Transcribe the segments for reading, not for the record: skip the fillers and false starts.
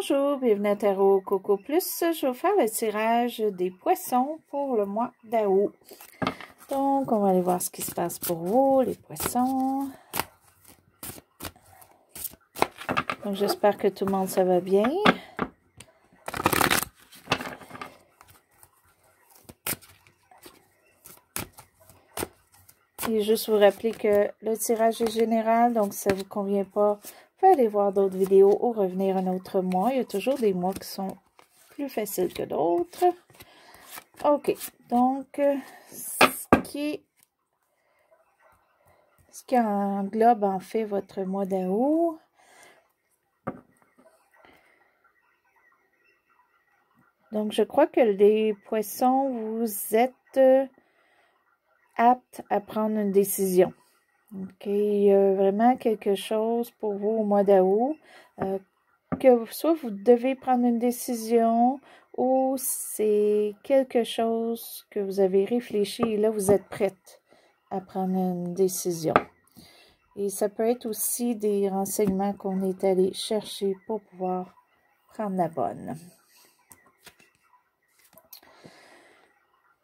Bonjour, bienvenue à Tarot Coco Plus. Je vais faire le tirage des poissons pour le mois d'août. Donc, on va aller voir ce qui se passe pour vous, les poissons. Donc, j'espère que tout le monde, ça va bien. Et juste vous rappeler que le tirage est général, donc si ça ne vous convient pas, vous pouvez aller voir d'autres vidéos ou revenir un autre mois. Il y a toujours des mois qui sont plus faciles que d'autres. OK, donc ce qui englobe en fait votre mois d'août. Donc, je crois que les poissons, vous êtes aptes à prendre une décision. OK, il y a vraiment quelque chose pour vous au mois d'août, que soit vous devez prendre une décision ou c'est quelque chose que vous avez réfléchi et là, vous êtes prête à prendre une décision. Et ça peut être aussi des renseignements qu'on est allé chercher pour pouvoir prendre la bonne.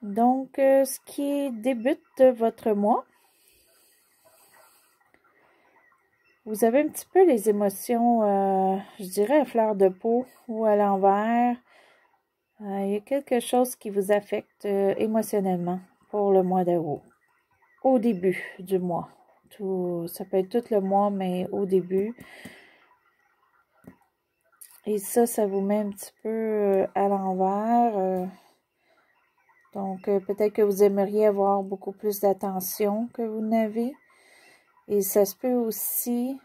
Donc, ce qui débute votre mois, vous avez un petit peu les émotions, je dirais à fleur de peau ou à l'envers. Il y a quelque chose qui vous affecte émotionnellement pour le mois d'août, au début du mois. Ça peut être tout le mois, mais au début. Et ça vous met un petit peu à l'envers. Donc, peut-être que vous aimeriez avoir beaucoup plus d'attention que vous n'avez. Et ça se peut aussi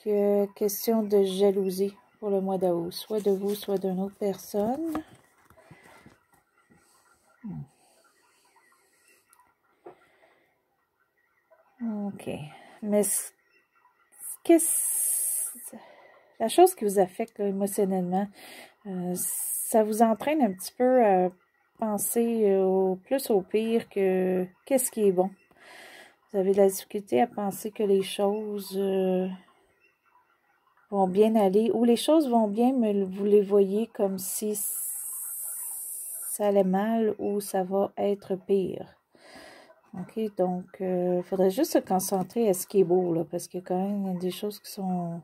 que question de jalousie pour le mois d'août, soit de vous, soit d'une autre personne. OK. Mais la chose qui vous affecte là, émotionnellement, ça vous entraîne un petit peu à penser plus au pire que qu'est-ce qui est bon. Vous avez de la difficulté à penser que les choses vont bien aller, ou les choses vont bien, mais vous les voyez comme si ça allait mal ou ça va être pire. OK, donc, il faudrait juste se concentrer à ce qui est beau, là, parce qu'il y a quand même des choses qui sont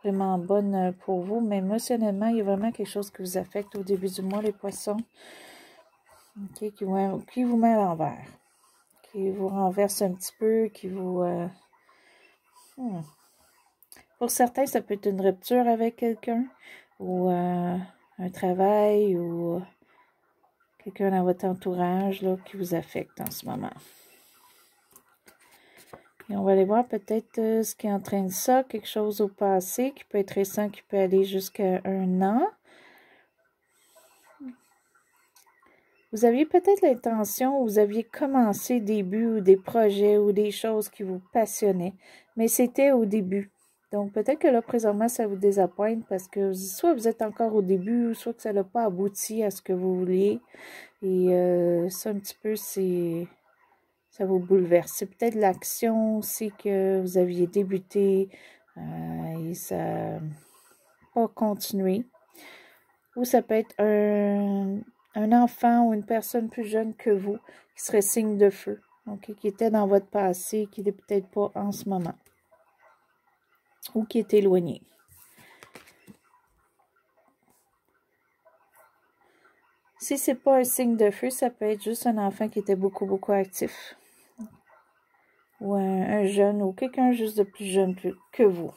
vraiment bonnes pour vous, mais émotionnellement, il y a vraiment quelque chose qui vous affecte au début du mois, les poissons, OK, qui vous met à l'envers, qui vous renverse un petit peu, qui vous... Pour certains, ça peut être une rupture avec quelqu'un, ou un travail, ou quelqu'un dans votre entourage là, qui vous affecte en ce moment. Et on va aller voir peut-être ce qui entraîne ça, quelque chose au passé, qui peut être récent, qui peut aller jusqu'à 1 an. Vous aviez peut-être l'intention, vous aviez commencé des buts ou des projets ou des choses qui vous passionnaient, mais c'était au début. Donc, peut-être que là, présentement, ça vous désappointe parce que soit vous êtes encore au début, soit que ça n'a pas abouti à ce que vous vouliez. Et ça, un petit peu, ça vous bouleverse. C'est peut-être l'action aussi que vous aviez débuté et ça n'a pas continué. Ou ça peut être un enfant ou une personne plus jeune que vous qui serait signe de feu, okay, qui était dans votre passé, qui n'est peut-être pas en ce moment, ou qui est éloigné. Si ce n'est pas un signe de feu, ça peut être juste un enfant qui était beaucoup, beaucoup actif. Ou un jeune, ou quelqu'un juste de plus jeune que vous.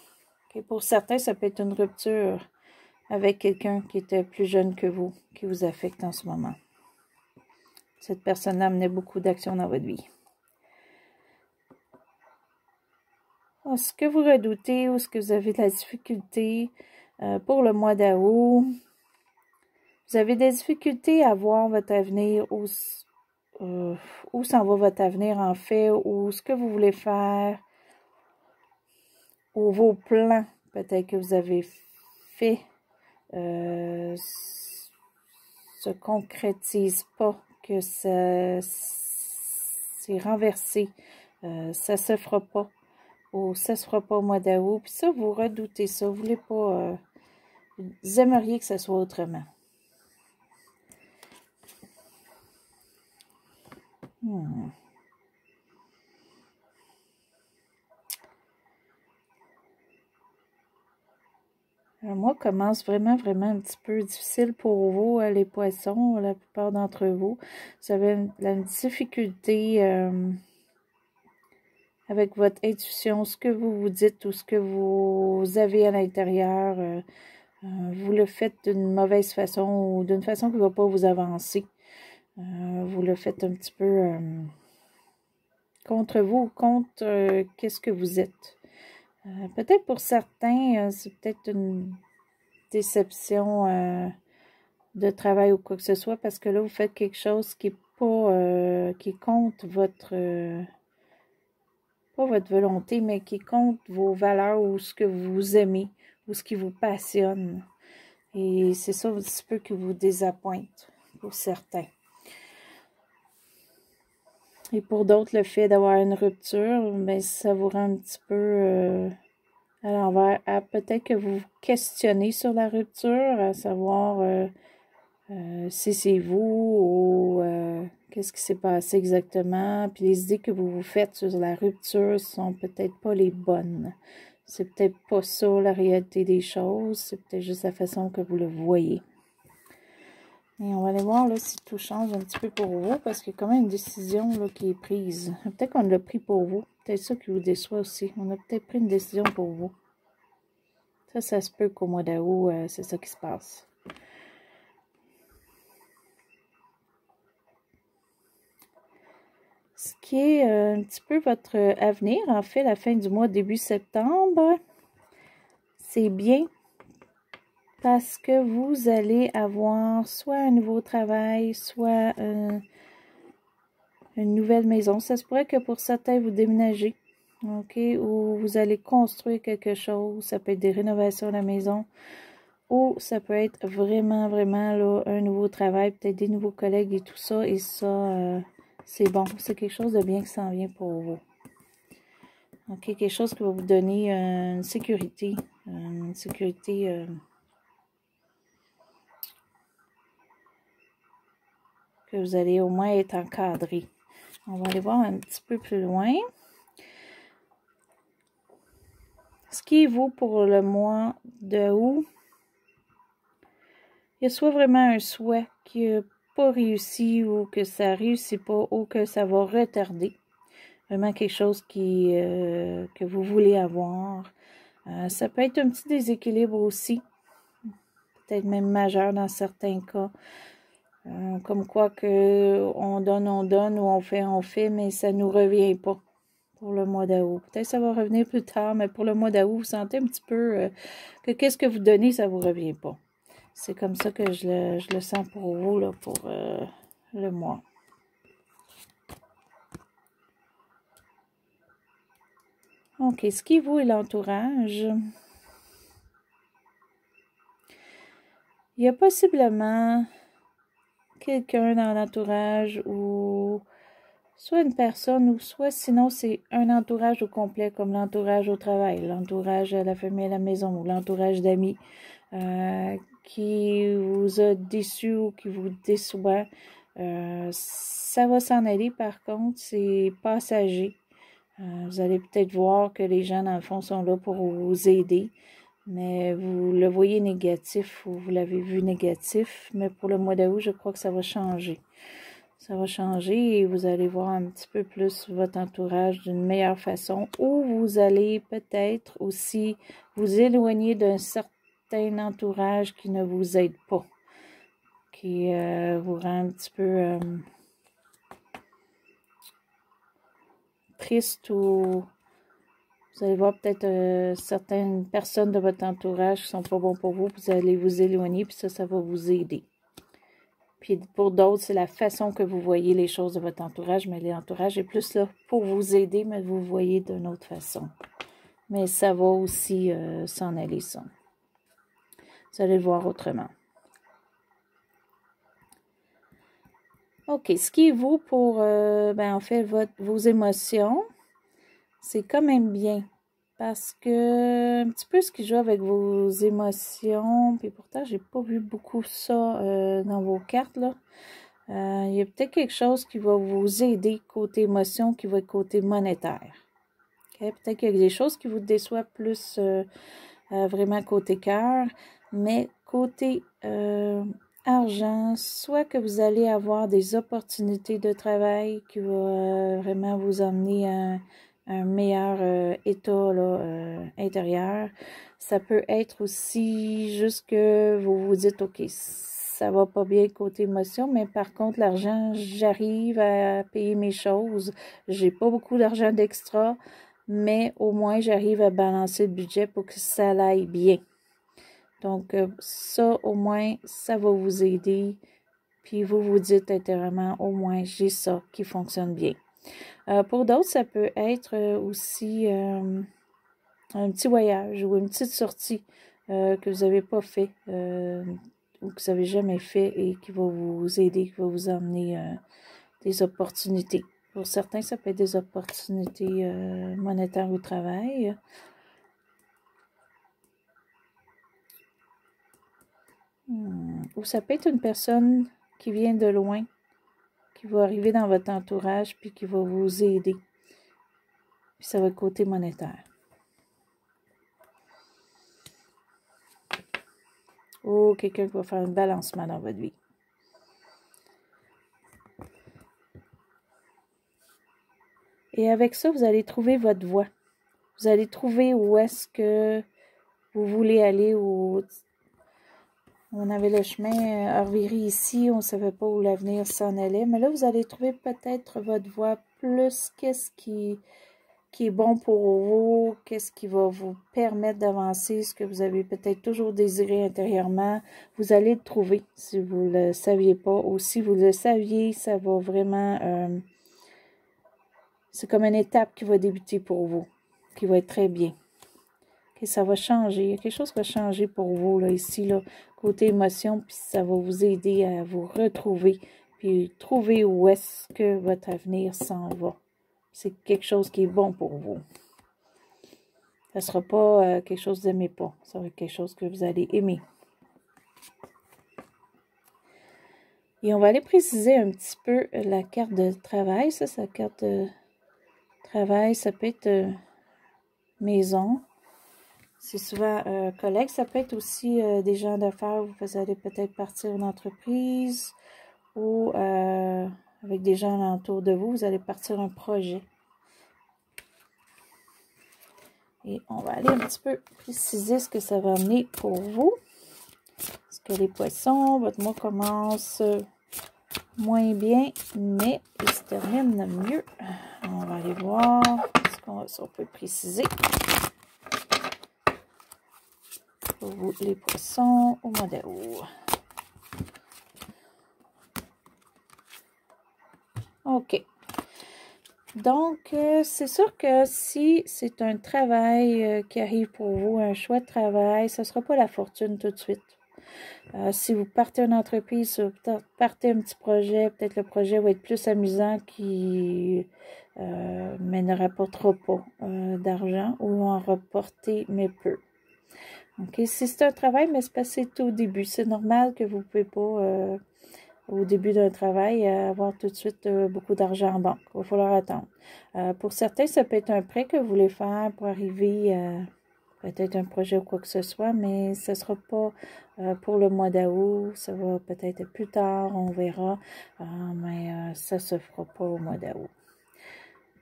Okay? Pour certains, ça peut être une rupture avec quelqu'un qui était plus jeune que vous, qui vous affecte en ce moment. Cette personne-là amenait beaucoup d'action dans votre vie. Ce que vous redoutez ou ce que vous avez de la difficulté pour le mois d'août, vous avez des difficultés à voir votre avenir, où s'en va votre avenir en fait, ou ce que vous voulez faire, ou vos plans peut-être que vous avez fait se concrétisent pas, que ça c'est renversé, ça se fera pas. Ou ça se fera pas au mois d'août. Puis ça, vous redoutez ça. Vous voulez pas Vous aimeriez que ça soit autrement. Le mois commence vraiment, vraiment un petit peu difficile pour vous, les poissons, la plupart d'entre vous. Vous avez une difficulté avec votre intuition, ce que vous vous dites ou ce que vous avez à l'intérieur. Vous le faites d'une mauvaise façon ou d'une façon qui ne va pas vous avancer. Vous le faites un petit peu contre vous ou contre qu'est-ce que vous êtes. Peut-être pour certains, c'est peut-être une déception de travail ou quoi que ce soit, parce que là, vous faites quelque chose qui est pas qui compte pas votre volonté, mais qui compte vos valeurs ou ce que vous aimez ou ce qui vous passionne. Et c'est ça un petit peu qui vous désappointe pour certains. Et pour d'autres, le fait d'avoir une rupture, ben, ça vous rend un petit peu à l'envers. Peut-être que vous vous questionnez sur la rupture, à savoir si c'est vous ou qu'est-ce qui s'est passé exactement. Puis les idées que vous vous faites sur la rupture sont peut-être pas les bonnes. C'est peut-être pas ça la réalité des choses. C'est peut-être juste la façon que vous le voyez. Et on va aller voir là, si tout change un petit peu pour vous, parce qu'il y a quand même une décision là, qui est prise. Peut-être qu'on l'a pris pour vous. Peut-être ça qui vous déçoit aussi. On a peut-être pris une décision pour vous. Ça se peut qu'au mois d'août, c'est ça qui se passe. Ce qui est un petit peu votre avenir, en fait, la fin du mois, début septembre, c'est bien parce que vous allez avoir soit un nouveau travail, soit une nouvelle maison. Ça se pourrait que pour certains, vous déménagez, ok, ou vous allez construire quelque chose. Ça peut être des rénovations de la maison, ou ça peut être vraiment, vraiment là, un nouveau travail, peut-être des nouveaux collègues et tout ça. Et ça, c'est bon. C'est quelque chose de bien qui s'en vient pour vous. Ok, quelque chose qui va vous donner une sécurité. Une sécurité que vous allez au moins être encadré. On va aller voir un petit peu plus loin. Ce qui vaut pour le mois de août, il y a soit vraiment un souhait qui n'a pas réussi ou que ça ne réussit pas ou que ça va retarder. Vraiment quelque chose que vous voulez avoir. Ça peut être un petit déséquilibre aussi. Peut-être même majeur dans certains cas. Comme quoi que on donne, ou on fait, mais ça ne nous revient pas pour le mois d'août. Peut-être que ça va revenir plus tard, mais pour le mois d'août, vous sentez un petit peu que qu'est-ce que vous donnez, ça ne vous revient pas. C'est comme ça que je le sens pour vous, là, pour le mois. OK, ce qui vous et l'entourage. Il y a possiblement quelqu'un dans l'entourage ou soit une personne ou soit sinon c'est un entourage au complet comme l'entourage au travail, l'entourage à la famille à la maison ou l'entourage d'amis qui vous a déçu ou qui vous déçoit. Ça va s'en aller par contre, c'est passager. Vous allez peut-être voir que les gens dans le fond sont là pour vous aider. Mais vous le voyez négatif ou vous l'avez vu négatif. Mais pour le mois d'août, je crois que ça va changer. Ça va changer et vous allez voir un petit peu plus votre entourage d'une meilleure façon. Ou vous allez peut-être aussi vous éloigner d'un certain entourage qui ne vous aide pas. Qui vous rend un petit peu triste ou... Vous allez voir peut-être certaines personnes de votre entourage qui ne sont pas bons pour vous. Vous allez vous éloigner, puis ça va vous aider. Puis pour d'autres, c'est la façon que vous voyez les choses de votre entourage. Mais l'entourage est plus là pour vous aider, mais vous voyez d'une autre façon. Mais ça va aussi s'en aller, ça. Vous allez le voir autrement. OK. Ce qui vaut pour, en fait, vos émotions, c'est quand même bien. Parce que un petit peu ce qui joue avec vos émotions, puis pourtant j'ai pas vu beaucoup ça dans vos cartes là. Il y a peut-être quelque chose qui va vous aider côté émotion, qui va être côté monétaire. Okay? Peut-être qu'il y a des choses qui vous déçoivent plus vraiment côté cœur, mais côté argent, soit que vous allez avoir des opportunités de travail qui vont vraiment vous emmener à un meilleur état là, intérieur. Ça peut être aussi juste que vous vous dites, OK, ça va pas bien côté émotion, mais par contre, l'argent, j'arrive à payer mes choses. J'ai pas beaucoup d'argent d'extra, mais au moins, j'arrive à balancer le budget pour que ça aille bien. Donc, ça, au moins, ça va vous aider. Puis, vous vous dites intérieurement, au moins, j'ai ça qui fonctionne bien. Pour d'autres, ça peut être aussi un petit voyage ou une petite sortie que vous n'avez pas fait ou que vous n'avez jamais fait et qui va vous aider, qui va vous emmener des opportunités. Pour certains, ça peut être des opportunités monétaires au travail. Ou ça peut être une personne qui vient de loin, qui va arriver dans votre entourage, puis qui va vous aider. Puis ça va être côté monétaire. Ou quelqu'un qui va faire un balancement dans votre vie. Et avec ça, vous allez trouver votre voie. Vous allez trouver où est-ce que vous voulez aller. On avait le chemin à revirer ici, on ne savait pas où l'avenir s'en allait. Mais là, vous allez trouver peut-être votre voie plus qu'est-ce qui est bon pour vous, qu'est-ce qui va vous permettre d'avancer, ce que vous avez peut-être toujours désiré intérieurement. Vous allez le trouver si vous ne le saviez pas. Ou si vous le saviez, ça va vraiment... c'est comme une étape qui va débuter pour vous, qui va être très bien. Okay, ça va changer. Il y a quelque chose qui va changer pour vous, là, ici, là, côté émotion, puis ça va vous aider à vous retrouver, puis trouver où est-ce que votre avenir s'en va. C'est quelque chose qui est bon pour vous. Ça ne sera pas quelque chose que vous n'aimez pas. Ça va être quelque chose que vous allez aimer. Et on va aller préciser un petit peu la carte de travail. Ça, c'est la carte de travail. Ça peut être maison. C'est souvent collègue. Ça peut être aussi des gens d'affaires. Vous allez peut-être partir une entreprise ou avec des gens autour de vous. Vous allez partir un projet. Et on va aller un petit peu préciser ce que ça va amener pour vous. Parce que les poissons, votre mois commence moins bien, mais il se termine mieux. On va aller voir ce qu'on peut préciser. Pour vous, les poissons, au mois d'août. OK. Donc, c'est sûr que si c'est un travail qui arrive pour vous, un choix de travail, ce ne sera pas la fortune tout de suite. Si vous partez une entreprise, partez un petit projet, peut-être le projet va être plus amusant mais ne rapportera pas d'argent ou en rapporter mais peu. OK, si c'est un travail, mais c'est parce que c'est au début. C'est normal que vous ne pouvez pas... au début d'un travail, avoir tout de suite beaucoup d'argent en banque. Il va falloir attendre. Pour certains, ça peut être un prêt que vous voulez faire pour arriver à peut-être un projet ou quoi que ce soit, mais ce ne sera pas pour le mois d'août. Ça va peut-être être plus tard, on verra, mais ça ne se fera pas au mois d'août.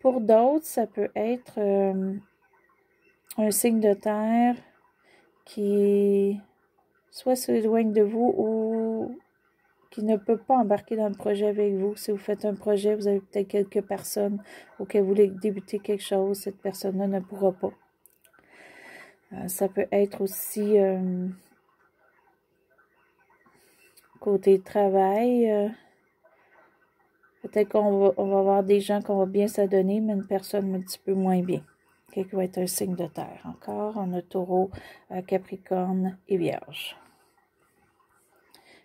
Pour d'autres, ça peut être un signe de terre qui soit s'éloigne de vous ou qui ne peut pas embarquer dans le projet avec vous. Si vous faites un projet, vous avez peut-être quelques personnes auxquelles vous voulez débuter quelque chose, cette personne-là ne pourra pas. Ça peut être aussi côté travail. Peut-être qu'on va avoir des gens qu'on va bien s'adonner, mais une personne un petit peu moins bien. Qui va être un signe de terre. Encore, on a Taureau, Capricorne et Vierge.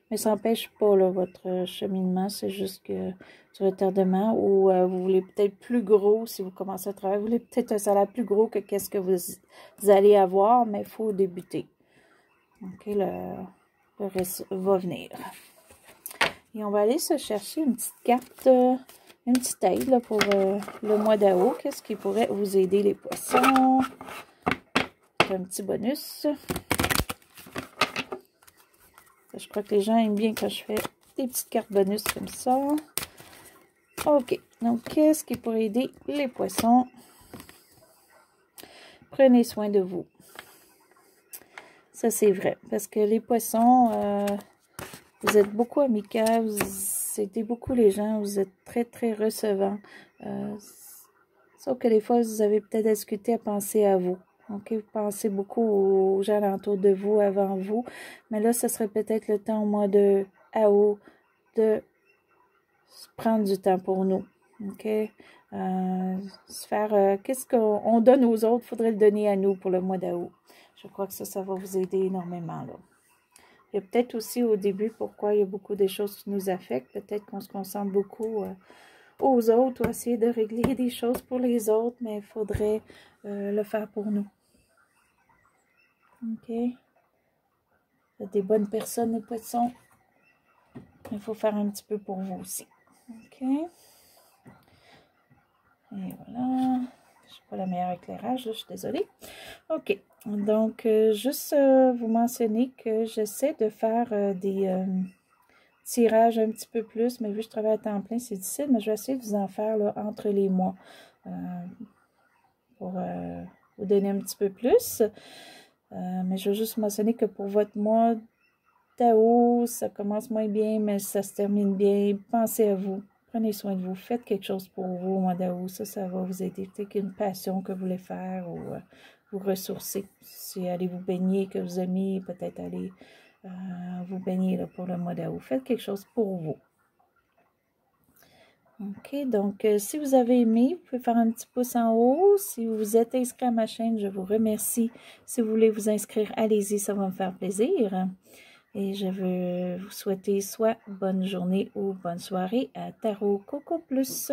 Mais ça n'empêche pas là, votre cheminement, c'est juste que du retardement, ou vous voulez peut-être plus gros si vous commencez à travailler. Vous voulez peut-être un salaire plus gros que qu'est-ce que vous allez avoir, mais il faut débuter. OK, le reste va venir. Et on va aller se chercher une petite carte, une petite aide là, pour le mois d'août. Qu'est-ce qui pourrait vous aider, les poissons? Un petit bonus. Je crois que les gens aiment bien quand je fais des petites cartes bonus comme ça. OK. Donc, qu'est-ce qui pourrait aider les poissons? Prenez soin de vous. Ça, c'est vrai. Parce que les poissons, vous êtes beaucoup amicaux, vous aidez beaucoup les gens, vous êtes très, très recevants. Sauf que des fois, vous avez peut-être discuté à penser à vous. OK, vous pensez beaucoup aux gens alentour de vous, avant vous. Mais là, ce serait peut-être le temps au mois de août de prendre du temps pour nous. OK? Se faire, qu'est-ce qu'on donne aux autres, il faudrait le donner à nous pour le mois d'août. Je crois que ça va vous aider énormément, là. Il y a peut-être aussi au début pourquoi il y a beaucoup de choses qui nous affectent. Peut-être qu'on se concentre beaucoup aux autres ou essayer de régler des choses pour les autres, mais il faudrait le faire pour nous. OK? Vous êtes des bonnes personnes, les poissons. Il faut faire un petit peu pour vous aussi. OK? Et voilà. Je n'ai pas le meilleur éclairage, là, je suis désolée. OK. Donc, juste vous mentionner que j'essaie de faire des tirages un petit peu plus, mais vu que je travaille à temps plein, c'est difficile, mais je vais essayer de vous en faire là, entre les mois pour vous donner un petit peu plus. Mais je veux juste mentionner que pour votre mois d'août, ça commence moins bien, mais ça se termine bien. Pensez à vous. Prenez soin de vous. Faites quelque chose pour vous au mois d'août. Ça va vous aider. Peut-être qu'il y a une passion que vous voulez faire ou vous ressourcer. Si allez vous baigner, que vous aimez, peut-être aller vous baigner là, pour le mois d'août. Faites quelque chose pour vous. OK, donc si vous avez aimé, vous pouvez faire un petit pouce en haut. Si vous êtes inscrit à ma chaîne, je vous remercie. Si vous voulez vous inscrire, allez-y, ça va me faire plaisir. Et je veux vous souhaiter soit bonne journée ou bonne soirée à Tarot Coco Plus.